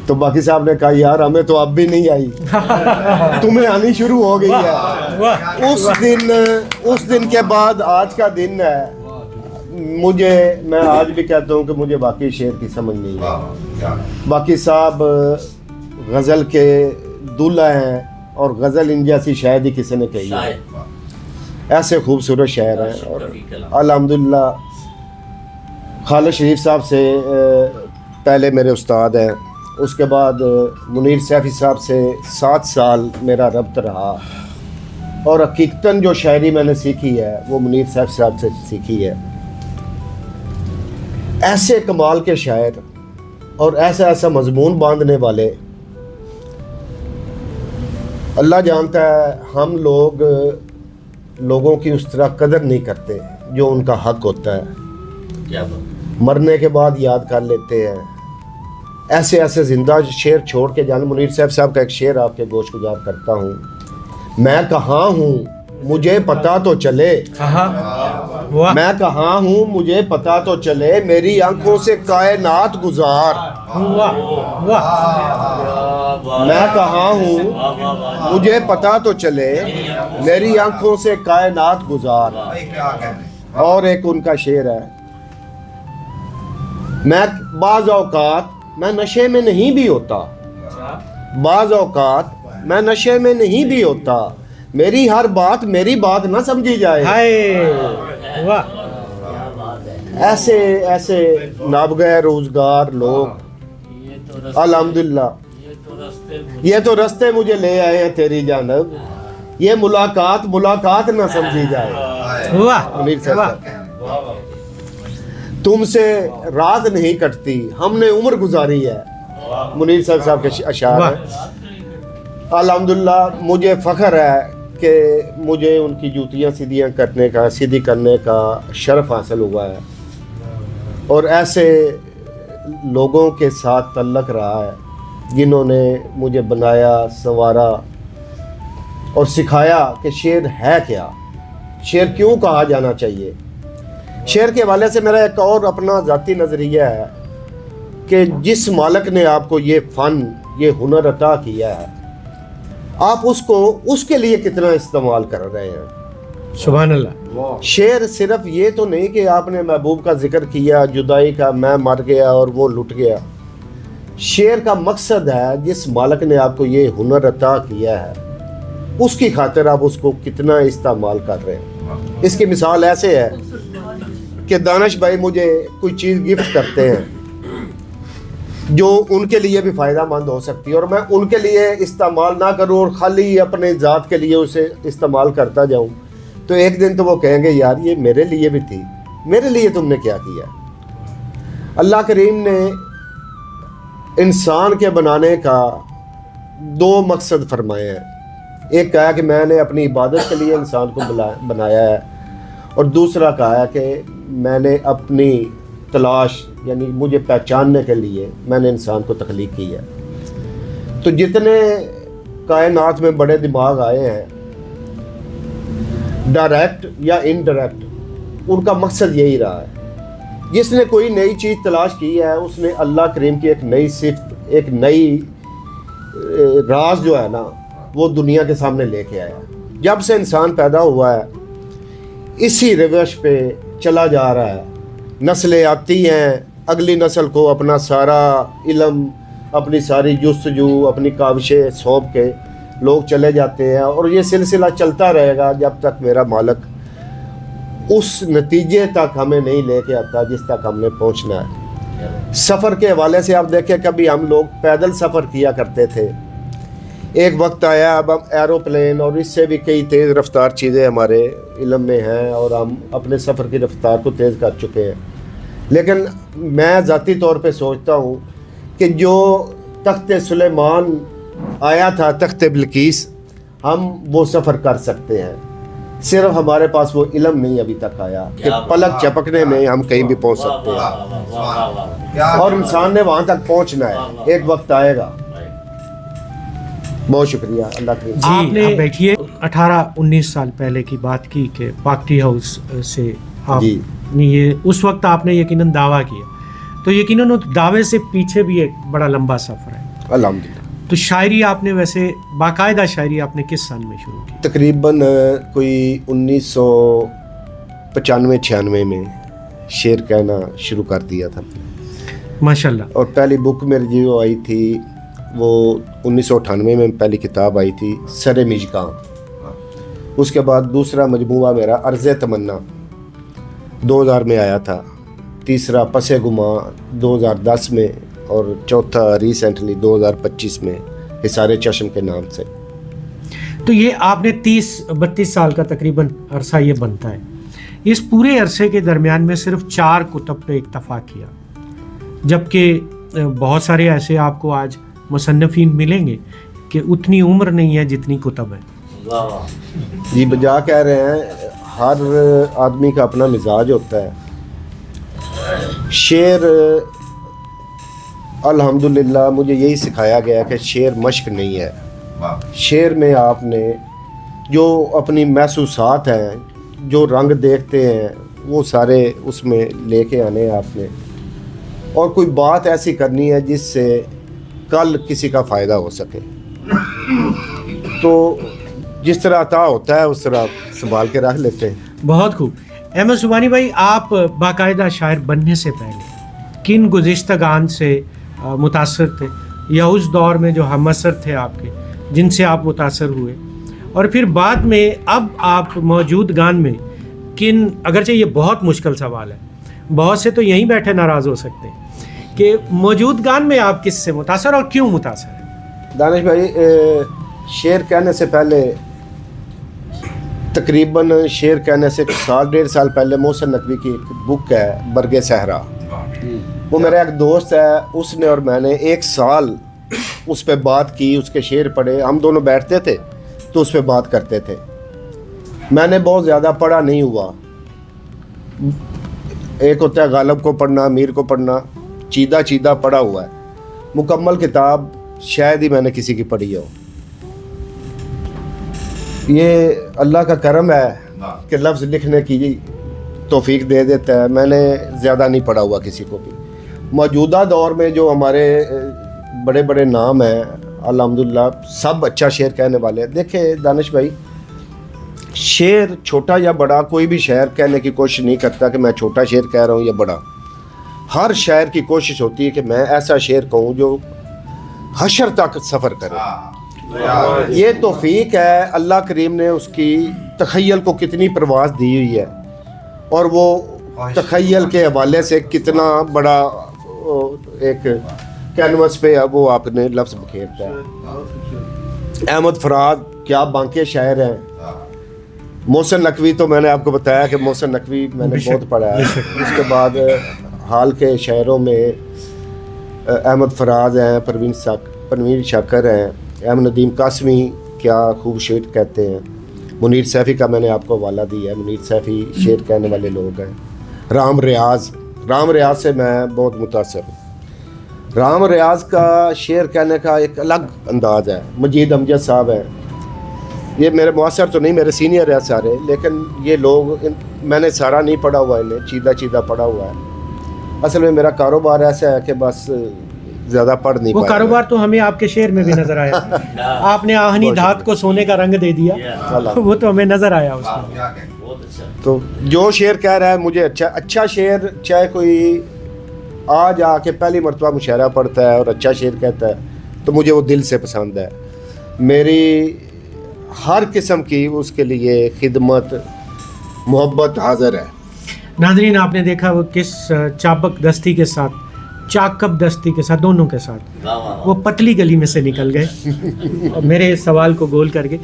تو باقی صاحب نے کہا یار ہمیں تو اب بھی نہیں آئی، تمہیں آنی شروع ہو گئی ہے. اس دن کے بعد آج کا دن ہے. میں آج بھی کہتا ہوں کہ مجھے باقی شعر کی سمجھ نہیں ہے. باقی صاحب غزل کے دولہ ہیں اور غزل ان جیسی شاید ہی کسی نے کہی ہے. ایسے خوبصورت شاعر ہیں. اور الحمدللہ خالد شریف صاحب سے پہلے میرے استاد ہیں، اس کے بعد منیر سیفی صاحب سے 7 سال میرا ربط رہا، اور حقیقتاً جو شاعری میں نے سیکھی ہے وہ منیر سیفی صاحب سے سیکھی ہے. ایسے کمال کے شاعر اور ایسا مضمون باندھنے والے. اللہ جانتا ہے ہم لوگوں کی اس طرح قدر نہیں کرتے جو ان کا حق ہوتا ہے. مرنے کے بعد یاد کر لیتے ہیں. ایسے زندہ شعر چھوڑ کے جان. منیر صاحب کا ایک شعر آپ کے گوش گزار کرتا ہوں. میں کہاں ہوں مجھے پتہ تو چلے، میں کہاں ہوں مجھے پتہ تو چلے، میری آنکھوں سے کائنات گزار. میں کہاں ہوں مجھے پتہ تو چلے، میری آنکھوں سے کائنات گزار. اور ایک ان کا شعر ہے، میں بعض اوقات میں نشے میں نہیں بھی ہوتا، بعض اوقات میں نشے میں نہیں بھی ہوتا، میری ہر بات میری بات نہ سمجھی جائے. ایسے نابغہ روزگار لوگ الحمدللہ. یہ تو رستے مجھے لے آئے ہیں تیری جانب، یہ ملاقات نہ سمجھی جائے. منیر صاحب تم سے رات نہیں کٹتی ہم نے عمر گزاری ہے. منیر صاحب کے اشعار ہیں. الحمدللہ مجھے فخر ہے کہ مجھے ان کی جوتیاں سیدھی کرنے کا شرف حاصل ہوا ہے، اور ایسے لوگوں کے ساتھ تعلق رہا ہے جنہوں نے مجھے بنایا، سنوارا اور سکھایا کہ شعر ہے کیا. شعر کیوں کہا جانا چاہیے؟ شعر کے حوالے سے میرا ایک اور اپنا ذاتی نظریہ ہے کہ جس مالک نے آپ کو یہ فن، یہ ہنر عطا کیا ہے، آپ اس کو اس کے لیے کتنا استعمال کر رہے ہیں۔ سبحان اللہ۔ شعر صرف یہ تو نہیں کہ آپ نے محبوب کا ذکر کیا، جدائی کا، میں مر گیا اور وہ لٹ گیا۔ شعر کا مقصد ہے جس مالک نے آپ کو یہ ہنر عطا کیا ہے اس کی خاطر آپ اس کو کتنا استعمال کر رہے ہیں۔ اس کی مثال ایسے ہے کہ دانش بھائی مجھے کوئی چیز گفٹ کرتے ہیں جو ان کے لیے بھی فائدہ مند ہو سکتی ہے، اور میں ان کے لیے استعمال نہ کروں اور خالی اپنے ذات کے لیے اسے استعمال کرتا جاؤں، تو ایک دن تو وہ کہیں گے یار یہ میرے لیے بھی تھی، میرے لیے تم نے کیا کیا۔ اللہ کریم نے انسان کے بنانے کا 2 مقصد فرمائے ہیں۔ ایک کہا کہ میں نے اپنی عبادت کے لیے انسان کو بنایا ہے، اور دوسرا کہا کہ میں نے اپنی تلاش یعنی مجھے پہچاننے کے لیے میں نے انسان کو تخلیق کی ہے۔ تو جتنے کائنات میں بڑے دماغ آئے ہیں ڈائریکٹ یا انڈائریکٹ، ان کا مقصد یہی رہا ہے۔ جس نے کوئی نئی چیز تلاش کی ہے اس نے اللہ کریم کی ایک نئی صفت، ایک نئی راز جو ہے نا وہ دنیا کے سامنے لے کے آیا۔ جب سے انسان پیدا ہوا ہے اسی روش پہ چلا جا رہا ہے، نسلیں آتی ہیں، اگلی نسل کو اپنا سارا علم، اپنی ساری جستجو، اپنی کاوشیں سونپ کے لوگ چلے جاتے ہیں، اور یہ سلسلہ چلتا رہے گا جب تک میرا مالک اس نتیجے تک ہمیں نہیں لے کے آتا جس تک ہم نے پہنچنا ہے۔ سفر کے حوالے سے آپ دیکھیں کبھی ہم لوگ پیدل سفر کیا کرتے تھے، ایک وقت آیا اب ہم ایروپلین اور اس سے بھی کئی تیز رفتار چیزیں ہمارے علم میں ہیں اور ہم اپنے سفر کی رفتار کو تیز کر چکے ہیں۔ لیکن میں ذاتی طور پہ سوچتا ہوں کہ جو تخت سلیمان آیا تھا، تخت بلقیس، ہم وہ سفر کر سکتے ہیں، صرف ہمارے پاس وہ علم نہیں ابھی تک آیا کہ پلک چپکنے میں ہم کہیں بھی پہنچ سکتے ہیں، اور انسان نے وہاں تک پہنچنا ہے، ایک وقت آئے گا۔ بہت شکریہ، اللہ کے آپ نے بیٹھیے 18-19 سال پہلے کی بات کی کہ پاک ٹی ہاؤس سے آپ نے یہ اس وقت آپ نے یقیناً دعویٰ کیا، تو یقیناً اس دعوے سے پیچھے بھی ایک بڑا لمبا سفر ہے۔ الحمدللہ۔ تو شاعری آپ نے ویسے باقاعدہ شاعری آپ نے کس سال میں شروع کی؟ تقریباً کوئی 1995-96 میں شعر کہنا شروع کر دیا تھا ماشاءاللہ۔ اور پہلی بک میری جو آئی تھی وہ 1998 میں پہلی کتاب آئی تھی سر مژگاں، اس کے بعد دوسرا مجموعہ میرا عرض تمنا 2000 میں آیا تھا، تیسرا پس گماں 2010 میں، اور چوتھا ریسنٹلی 2025 میں حصار چشم کے نام سے۔ تو یہ آپ نے 30-32 سال کا تقریباً عرصہ یہ بنتا ہے، اس پورے عرصے کے درمیان میں صرف 4 کتب پہ اکتفا کیا، جبکہ بہت سارے ایسے آپ کو آج مصنفین ملیں گے کہ اتنی عمر نہیں ہے جتنی کتب ہے۔ جی بجا کہہ رہے ہیں، ہر آدمی کا اپنا مزاج ہوتا ہے۔ شعر الحمدللہ مجھے یہی سکھایا گیا کہ شعر مشق نہیں ہے، شعر میں آپ نے جو اپنی محسوسات ہیں، جو رنگ دیکھتے ہیں، وہ سارے اس میں لے کے آنے ہیں آپ نے، اور کوئی بات ایسی کرنی ہے جس سے کل کسی کا فائدہ ہو سکے۔ تو جس طرح عطا ہوتا ہے اس طرح سنبھال کے رکھ لیتے ہیں۔ بہت خوب۔ احمد سبحانی بھائی، آپ باقاعدہ شاعر بننے سے پہلے کن گزشتہ گان سے متاثر تھے، یا اس دور میں جو ہم اثر تھے آپ کے جن سے آپ متاثر ہوئے، اور پھر بعد میں اب آپ موجود گان میں کن، اگرچہ یہ بہت مشکل سوال ہے، بہت سے تو یہیں بیٹھے ناراض ہو سکتے ہیں، کہ موجود گان میں آپ کس سے متاثر اور کیوں متاثر ہیں؟ دانش بھائی، شعر کہنے سے پہلے تقریباً شعر کہنے سے 1.5 سال پہلے محسن نقوی کی ایک بک ہے برگ صحرا، وہ میرا ایک دوست ہے، اس نے اور میں نے 1 سال اس پہ بات کی، اس کے شعر پڑھے، ہم دونوں بیٹھتے تھے تو اس پہ بات کرتے تھے۔ میں نے بہت زیادہ پڑھا نہیں ہوا، ایک ہوتا ہے غالب کو پڑھنا، امیر کو پڑھنا، چیدہ پڑھا ہوا ہے، مکمل کتاب شاید ہی میں نے کسی کی پڑھی ہو۔ یہ اللہ کا کرم ہے کہ لفظ لکھنے کی توفیق دے دیتا ہے. میں نے زیادہ نہیں پڑھا ہوا کسی کو بھی. موجودہ دور میں جو ہمارے بڑے بڑے نام ہیں الحمدللہ سب اچھا شعر کہنے والے ہیں. دیکھیں دانش بھائی، شعر چھوٹا یا بڑا کوئی بھی شاعر کہنے کی کوشش نہیں کرتا کہ میں چھوٹا شعر کہہ رہا ہوں یا بڑا. ہر شاعر کی کوشش ہوتی ہے کہ میں ایسا شعر کہوں جو حشر تک سفر کرے. یہ توفیق ہے اللہ کریم نے اس کی تخیل کو کتنی پرواز دی ہوئی ہے، اور وہ تخیل کے حوالے سے کتنا بڑا ایک کینوس پہ وہ آپ نے لفظ بکھیرتا ہے. احمد فراد کیا بانکے شاعر ہیں. محسن نقوی تو میں نے آپ کو بتایا کہ محسن نقوی میں نے بہت پڑھا ہے. اس کے بعد حال کے شاعروں میں احمد فراز ہیں، پروین شاکر ہیں، احمد ندیم قاسمی کیا خوب شعر کہتے ہیں. منیر سیفی کا میں نے آپ کو حوالہ دیا ہے، منیر سیفی شعر کہنے والے لوگ ہیں. رام ریاض سے میں بہت متاثر ہوں. رام ریاض کا شعر کہنے کا ایک الگ انداز ہے. مجید امجد صاحب ہیں، یہ میرے معاصر تو نہیں، میرے سینئر ہیں سارے، لیکن یہ لوگ میں نے سارا نہیں پڑھا ہوا، انہیں چیدہ پڑھا ہوا ہے. اصل میں میرا کاروبار ایسا ہے کہ بس زیادہ پڑھ نہیں پایا. وہ کاروبار تو ہمیں آپ کے شعر میں بھی نظر آیا. آپ نے آہنی دھات کو سونے کا رنگ دے دیا، وہ تو ہمیں نظر آیا اس میں. تو جو شعر کہہ رہا ہے مجھے اچھا شعر، چاہے کوئی آج آ کے پہلی مرتبہ مشاعرہ پڑھتا ہے اور اچھا شعر کہتا ہے تو مجھے وہ دل سے پسند ہے. میری ہر قسم کی اس کے لیے خدمت محبت حاضر ہے. ناظرین آپ نے دیکھا وہ کس چاپک دستی کے ساتھ، چاکب دستی کے ساتھ، دونوں کے ساتھ وہ پتلی گلی میں سے نکل گئے میرے سوال کو گول کر کے.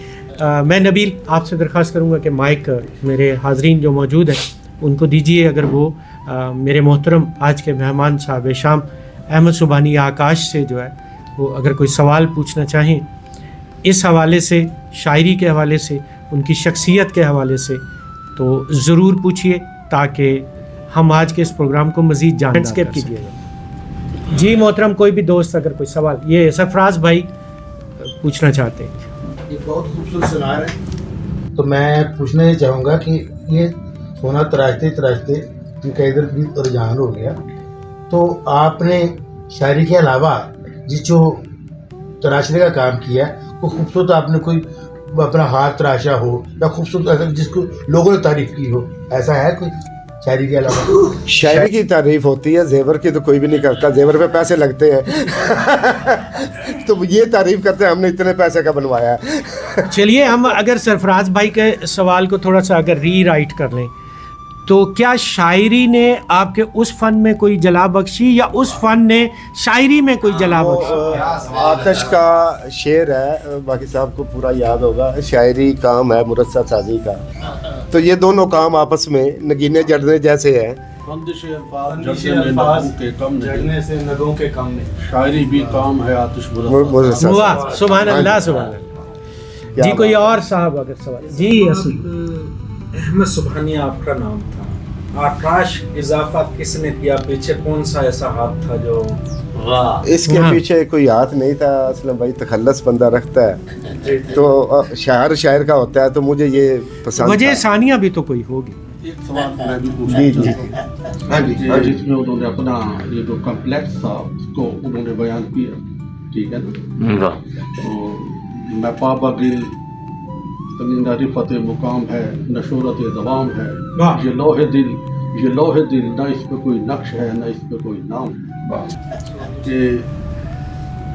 میں نبیل آپ سے درخواست کروں گا کہ مائک میرے حاضرین جو موجود ہیں ان کو دیجیے. اگر وہ میرے محترم آج کے مہمان صاحب شام احمد سبحانی آکاش سے جو ہے وہ اگر کوئی سوال پوچھنا چاہیں اس حوالے سے، شاعری کے حوالے سے، ان کی شخصیت کے حوالے سے، تو ضرور پوچھیے تاکہ ہم آج کے اس پروگرام کو مزید جانیں. کیجیے گا جی محترم، کوئی بھی دوست اگر کوئی سوال، یہ سرفراز بھائی پوچھنا چاہتے ہیں. یہ بہت خوبصورت سنار ہے، تو میں پوچھنا یہ چاہوں گا کہ یہ سونا تراشتے ان کا ادھر بھی رجحان ہو گیا، تو آپ نے شاعری کے علاوہ جس جو تراشنے کا کام کیا ہے، کوئی خوبصورت آپ نے کوئی اپنا ہاتھ تراشا ہو یا خوبصورت ایسا جس کو لوگوں نے تعریف کی ہو، ایسا ہے کوئی شاعری کے علاوہ؟ شاعری کی تعریف ہوتی ہے، زیور کی تو کوئی بھی نہیں کرتا، زیور پہ پیسے لگتے ہیں تو یہ تعریف کرتے ہیں ہم نے اتنے پیسے کا بنوایا ہے. چلیے ہم اگر سرفراز بھائی کے سوال کو تھوڑا سا اگر ری رائٹ کر لیں تو کیا شاعری نے آپ کے اس فن میں کوئی جلا بخشی یا اس فن نے شاعری میں کوئی جلا بخشی؟ آتش کا شعر ہے، باقی صاحب کو پورا یاد ہوگا. شاعری کام ہے مرصع سازی کا، تو یہ دونوں کام آپس میں نگینے جڑنے جیسے ہیں. جڑنے سے نگوں کے کم نہیں، شاعری بھی کام ہے آتش مرصع. واہ سبحان اللہ سبحان اللہ. جی کوئی اور صاحب اگر سوال؟ جی احمد سبحانی آپ کا نام تھا، آکاش اضافہ کس نے کیا؟ پیچھے کون سا ایسا ہاتھ تھا جو؟ اس کے پیچھے کوئی ہاتھ نہیں تھا. اسلم بھائی تخلص بندہ رکھتا ہے تو شاعر کا ہوتا ہے، تو مجھے یہ پسند. وجہ ثانیہ بھی تو کوئی ہوگی. ایک سوال میں بھی جی جی جس میں انہوں نے اپنا یہ جو کمپلیکس تھا اس کو انہوں نے بیان کیا، ٹھیک ہے نا؟ تو میں پابا گل نہ رفت مقام ہے نہ شہرت دوام ہے، یہ لوح دل نہ اس پہ کوئی نقش ہے نہ اس پہ کوئی نام. کہ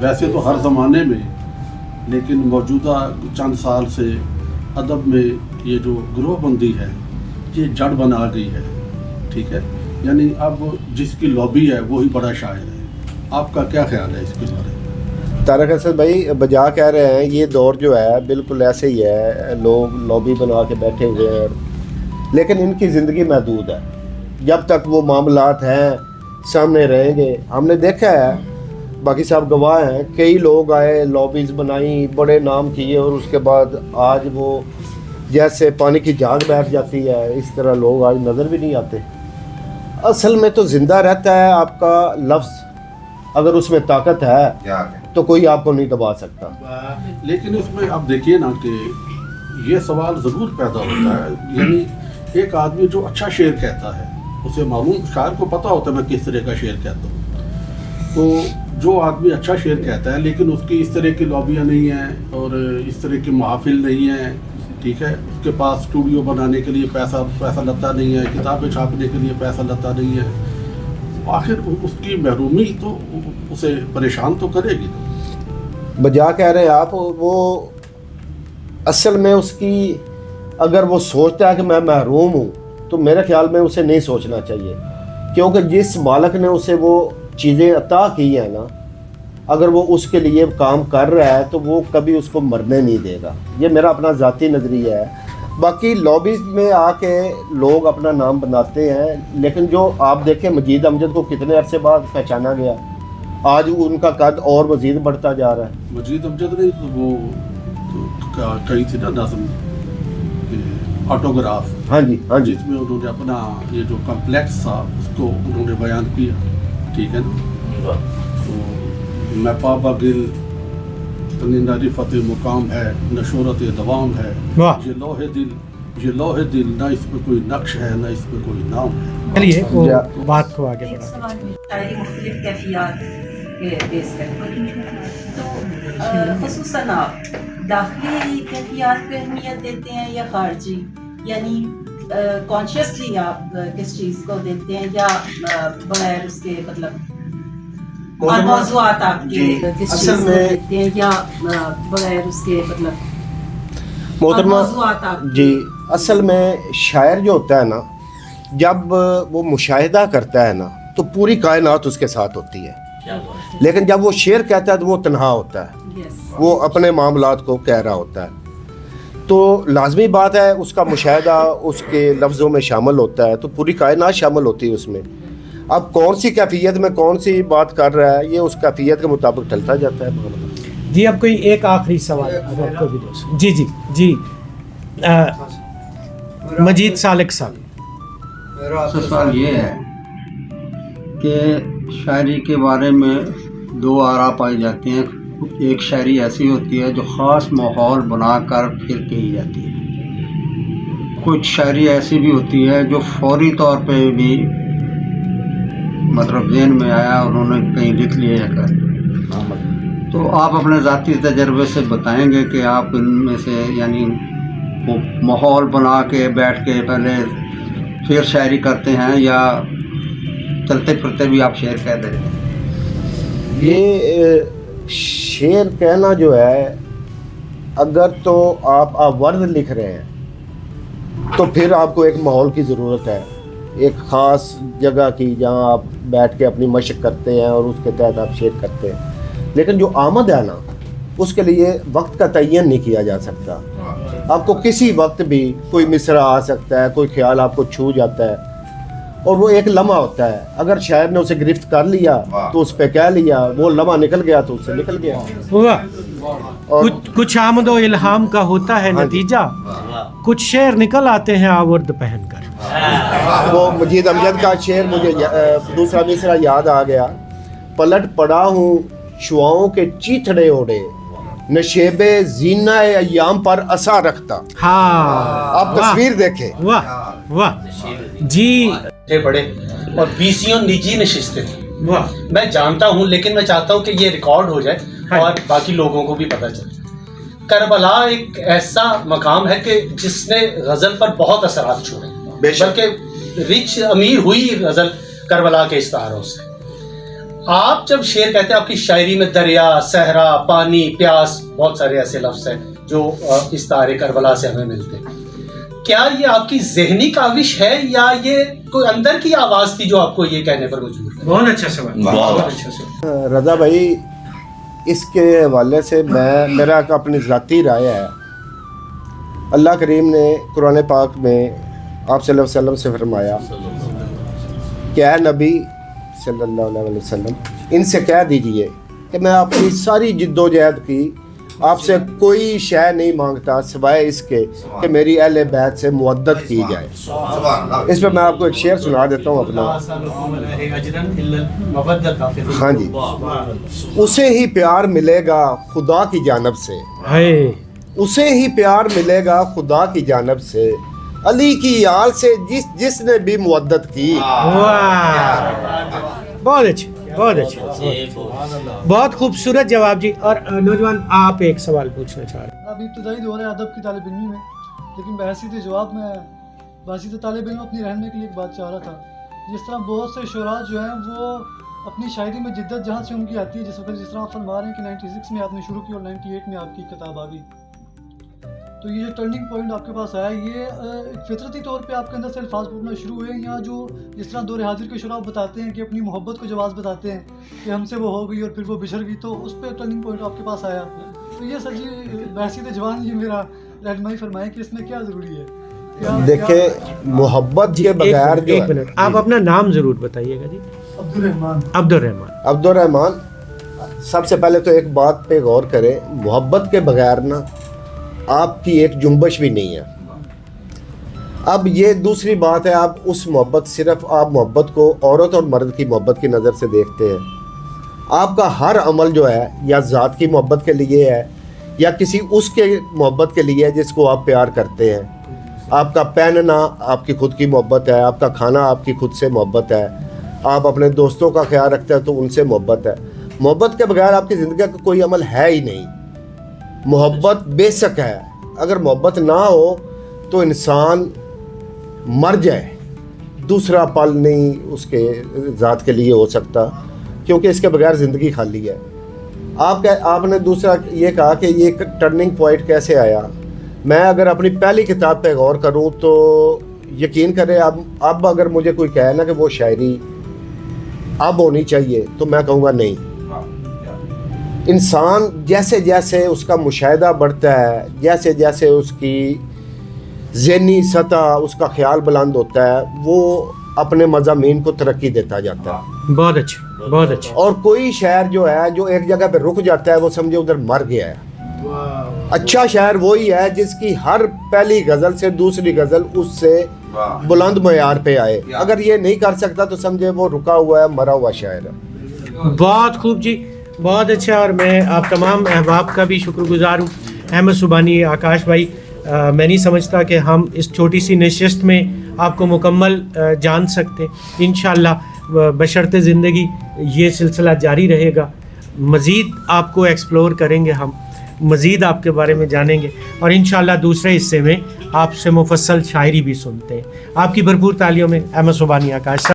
ویسے تو ہر زمانے میں، لیکن موجودہ چند سال سے ادب میں یہ جو گروہ بندی ہے یہ جڑ بنا گئی ہے، ٹھیک ہے؟ یعنی اب جس کی لابی ہے وہی بڑا شاعر ہے. آپ کا کیا خیال ہے اس کے بارے میں؟ طارق حسن بھائی بجا کہہ رہے ہیں یہ دور جو ہے بالکل ایسے ہی ہے، لوگ لابی بنا کے بیٹھے ہوئے ہیں، لیکن ان کی زندگی محدود ہے. جب تک وہ معاملات ہیں سامنے رہیں گے. ہم نے دیکھا ہے، باقی صاحب گواہ ہیں، کئی لوگ آئے لابیز بنائی، بڑے نام کیے، اور اس کے بعد آج وہ جیسے پانی کی جھاگ بیٹھ جاتی ہے اس طرح لوگ آج نظر بھی نہیں آتے. اصل میں تو زندہ رہتا ہے آپ کا لفظ، اگر اس میں طاقت ہے تو کوئی آپ کو نہیں دبا سکتا. لیکن اس میں اب دیکھیے نا کہ یہ سوال ضرور پیدا ہوتا ہے. یعنی ایک آدمی جو اچھا شعر کہتا ہے اسے معلوم، شاعر کو پتہ ہوتا ہے میں کس طرح کا شعر کہتا ہوں. تو جو آدمی اچھا شعر کہتا ہے لیکن اس کی اس طرح کی لابیاں نہیں ہیں اور اس طرح کی محافل نہیں ہیں، ٹھیک ہے، اس کے پاس اسٹوڈیو بنانے کے لیے پیسہ لتا نہیں ہے، کتابیں چھاپنے کے لیے پیسہ لتا نہیں ہے، آخر اس کی محرومی تو اسے پریشان تو کرے گی. بجا کہہ رہے ہیں آپ، وہ اصل میں اس کی اگر وہ سوچتا ہے کہ میں محروم ہوں تو میرے خیال میں اسے نہیں سوچنا چاہیے، کیونکہ جس مالک نے اسے وہ چیزیں عطا کی ہیں نا، اگر وہ اس کے لیے کام کر رہا ہے تو وہ کبھی اس کو مرنے نہیں دے گا. یہ میرا اپنا ذاتی نظریہ ہے. باقی لابیز میں آ کے لوگ اپنا نام بناتے ہیں، لیکن جو آپ دیکھیں مجید امجد کو کتنے عرصے بعد پہچانا گیا، آج ان کا قد اور مزید بڑھتا جا رہا ہے. مجید امجد نے وہ کہی تھی نا نظم آٹوگراف، ہاں جی ہاں جی، جس میں انہوں نے اپنا یہ جو کمپلیکس تھا اس کو انہوں نے بیان کیا، ٹھیک ہے نا. تو میں پابا گل تنندہ رفت مقام ہے، نشورت دوام ہے، یہ لوح دل نہ اس پہ کوئی نقش ہے نہ اس پہ کوئی نام ہے. چلیے وہ بات کو آگے بڑھا. شاعری مختلف کیفیات کے بیس کرتے ہیں، تو خصوصاً آپ داخلی کیفیات پہ اہمیت دیتے ہیں یا خارجی؟ یعنی کانشیسلی آپ کس چیز کو دیتے ہیں یا بغیر اس کے مطلب موضوعات آپ کے کس چیز کو دیتے ہیں یا بغیر اس کے مطلب موضوعات آپ جی. اصل میں شاعر جو ہوتا ہے نا، جب وہ مشاہدہ کرتا ہے نا تو پوری کائنات اس کے ساتھ ہوتی ہے، لیکن جب وہ شعر کہتا ہے تو وہ تنہا ہوتا ہے، وہ اپنے معاملات کو کہہ رہا ہوتا ہے. تو لازمی بات ہے اس کا مشاہدہ اس کے لفظوں میں شامل ہوتا ہے، تو پوری کائنات شامل ہوتی ہے اس میں. اب کون سی کیفیت میں کون سی بات کر رہا ہے یہ اس کیفیت کے مطابق ڈلتا جاتا ہے. جی اب کوئی ایک آخری سوال اگر کوئی بھی دوست. جی جی جی مجید سالک صاحب. میرا سوال یہ ہے کہ شاعری کے بارے میں دو آراء پائی جاتی ہیں. ایک شاعری ایسی ہوتی ہے جو خاص ماحول بنا کر پھر کہی جاتی ہے، کچھ شاعری ایسی بھی ہوتی ہے جو فوری طور پہ بھی مطلب ذہن میں آیا انہوں نے کہیں لکھ لیا یا کر. تو آپ اپنے ذاتی تجربے سے بتائیں گے کہ آپ ان میں سے یعنی وہ ماحول بنا کے بیٹھ کے پہلے پھر شاعری کرتے ہیں یا چلتے پھرتے بھی آپ شعر کہہ دیں؟ یہ شعر کہنا جو ہے، اگر تو آپ ورد لکھ رہے ہیں تو پھر آپ کو ایک ماحول کی ضرورت ہے، ایک خاص جگہ کی جہاں آپ بیٹھ کے اپنی مشق کرتے ہیں اور اس کے تحت آپ شعر کرتے ہیں. لیکن جو آمد ہے نا اس کے لیے وقت کا تعین نہیں کیا جا سکتا. آپ کو کسی وقت بھی کوئی مصرع آ سکتا ہے، کوئی خیال آپ کو چھو جاتا ہے اور وہ ایک لمحہ ہوتا ہے. اگر شاعر نے اسے گرفت کر لیا تو اس پہ کہہ لیا، وہ لمحہ نکل گیا تو اس سے نکل گیا. کچھ آمد و الہام کا ہوتا ہے نتیجہ، کچھ شعر نکل آتے ہیں آورد پہن کر. وہ مجید امجد کا شعر مجھے دوسرا مصرع یاد آ گیا. پلٹ پڑا ہوں شعاؤں کے چیتھڑے اوڑے، نشیب زینہ ایام پر اثا رکھتا. ہاں آپ تصویر دیکھیں. واہ واہ جی. بڑے اور بیسیوں نجی نشستیں تھیں. واہ میں جانتا ہوں لیکن میں چاہتا ہوں کہ یہ ریکارڈ ہو جائے اور باقی لوگوں کو بھی پتہ چلے. کربلا ایک ایسا مقام ہے کہ جس نے غزل پر بہت اثرات چھوڑے، بلکہ رچ امیر ہوئی غزل کربلا کے استعاروں سے. آپ جب شعر کہتے ہیں آپ کی شاعری میں دریا، صحرا، پانی، پیاس، بہت سارے ایسے لفظ ہیں جو استعارے کربلا سے ہمیں ملتے ہیں. کیا یہ آپ کی ذہنی کاوش ہے یا یہ کوئی اندر کی آواز تھی جو آپ کو یہ کہنے پر مجبور ہے؟ بہت اچھا سوال، بہت اچھا سوال. رضا بھائی اس کے حوالے سے میرا اپنی ذاتی رائے ہے. اللہ کریم نے قرآن پاک میں آپ صلی اللہ علیہ وسلم سے فرمایا کہ اے نبی صلی اللہ علیہ وسلم ان سے کہہ دیجئے کہ میں اپنی ساری جد و جہد کی آپ سے کوئی شے نہیں مانگتا سوائے اس کے کہ میری اہل بیت سے مودت کی جائے. اس پہ میں آپ کو ایک شعر سنا دیتا ہوں اپنا. ہاں جی. اسے ہی پیار ملے گا خدا کی جانب سے، اسے ہی پیار ملے گا خدا کی جانب سے، علی کی آل سے جس نے بھی مودت کی۔ واہ، بہت اچھا، بہت اچھا، بہت خوبصورت جواب جی۔ اور نوجوان آپ ایک سوال پوچھنا چاہ رہے ہیں۔ ابھی ابتدائی دور ہے ادب کی طالب علمی میں، لیکن بحیثیت جواب میں بحیثیت طالب علم اپنی رہنمائی کے لیے ایک بات چاہ رہا تھا۔ جس طرح بہت سے شعراء جو ہیں وہ اپنی شاعری میں جدت جہاں سے ان کی آتی ہے، جس طرح آپ فرما رہے ہیں کہ 96 میں آپ نے شروع کی اور 98 میں آپ کی کتاب آ گئی، تو یہ جو ٹرننگ پوائنٹ آپ کے پاس آیا، یہ ایک فطرتی طور پہ آپ کے اندر سے الفاظ پھوٹنا شروع ہوئے، یا جو جس طرح دور حاضر کے شعراء بتاتے ہیں کہ اپنی محبت کو جواز بتاتے ہیں کہ ہم سے وہ ہو گئی اور پھر وہ بچھڑ گئی، تو اس پہ ٹرننگ پوائنٹ آپ کے پاس آیا، تو یہ سر جی بحیثیت جوان یہ میرا رہنمائی فرمائیں کہ اس میں کیا ضروری ہے؟ دیکھیں محبت کے بغیر جو ایک منٹ، آپ اپنا نام ضرور بتائیے گا جی۔ عبد الرحمان، سب سے پہلے تو ایک بات پہ غور کریں، محبت کے بغیر نا آپ کی ایک جنبش بھی نہیں ہے۔ اب یہ دوسری بات ہے، آپ اس محبت، صرف آپ محبت کو عورت اور مرد کی محبت کی نظر سے دیکھتے ہیں۔ آپ کا ہر عمل جو ہے یا ذات کی محبت کے لیے ہے یا کسی اس کے محبت کے لیے ہے جس کو آپ پیار کرتے ہیں۔ آپ کا پہننا آپ کی خود کی محبت ہے، آپ کا کھانا آپ کی خود سے محبت ہے، آپ اپنے دوستوں کا خیال رکھتے ہیں تو ان سے محبت ہے۔ محبت کے بغیر آپ کی زندگی کا کوئی عمل ہے ہی نہیں۔ محبت بیسک ہے، اگر محبت نہ ہو تو انسان مر جائے، دوسرا پل نہیں اس کے ذات کے لیے ہو سکتا، کیونکہ اس کے بغیر زندگی خالی ہے۔ آپ نے دوسرا یہ کہا کہ یہ ٹرننگ پوائنٹ کیسے آیا۔ میں اگر اپنی پہلی کتاب پہ غور کروں تو یقین کریں، اب اگر مجھے کوئی کہے نا کہ وہ شاعری اب ہونی چاہیے تو میں کہوں گا نہیں۔ انسان جیسے جیسے اس کا مشاہدہ بڑھتا ہے، جیسے جیسے اس کی ذہنی سطح، اس کا خیال بلند ہوتا ہے، وہ اپنے مضامین کو ترقی دیتا جاتا ہے۔ بہت اچھا، بہت اچھا۔ اور کوئی شاعر جو ہے جو ایک جگہ پہ رک جاتا ہے وہ سمجھے ادھر مر گیا ہے۔ اچھا شاعر وہی ہے جس کی ہر پہلی غزل سے دوسری غزل اس سے بلند معیار پہ آئے۔ اگر یہ نہیں کر سکتا تو سمجھے وہ رکا ہوا ہے، مرا ہوا شاعر ہے۔ بہت خوب جی، بہت اچھا۔ اور میں آپ تمام احباب کا بھی شکر گزار ہوں۔ احمد سبحانی، آکاش بھائی، میں نہیں سمجھتا کہ ہم اس چھوٹی سی نشست میں آپ کو مکمل جان سکتے۔ انشاءاللہ بشرط زندگی یہ سلسلہ جاری رہے گا، مزید آپ کو ایکسپلور کریں گے، ہم مزید آپ کے بارے میں جانیں گے، اور انشاءاللہ دوسرے حصے میں آپ سے مفصل شاعری بھی سنتے ہیں۔ آپ کی بھرپور تالیوں میں احمد سبحانی، آکاش۔